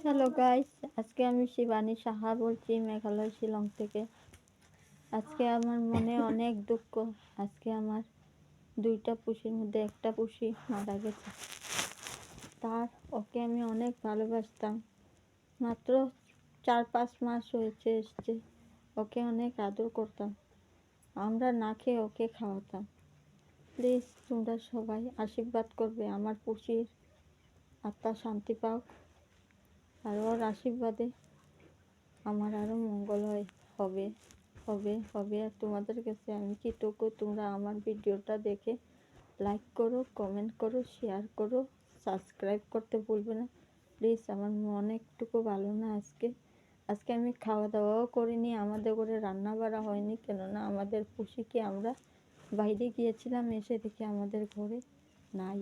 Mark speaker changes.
Speaker 1: Hello guys, আজকে আমি শিবানী সাহা বলছি মেঘালয় শিলং থেকে। আজকে আমার মনে অনেক দুঃখ। আজকে আমার দুইটা পুষির মধ্যে একটা পুষি মারা গেছে। ওকে আমি অনেক ভালোবাসতাম। মাত্র 4-5 মাস হয়েছে এসছে। ওকে অনেক আদর করতাম। আমরা না খেয়ে ওকে খাওয়াতাম। প্লিজ তোমরা সবাই আশীর্বাদ করবে আমার পুষির আত্মা শান্তি পাও, আর ওর আশীর্বাদে আমার আরও মঙ্গল হবে হবে হবে আর তোমাদের কাছে আমি কৃতজ্ঞ। তোমরা আমার ভিডিওটা দেখে লাইক করো, কমেন্ট করো, শেয়ার করো, সাবস্ক্রাইব করতে ভুলবে না প্লিজ। আমার মন একটুকু ভালো না আজকে আমি খাওয়া দাওয়াও করিনি, আমাদের ঘরে রান্না বাড়া হয়নি, কেননা আমাদের পুষিকে আমরা বাইরে গিয়েছিলাম, এসে দেখি আমাদের ঘরে নাই।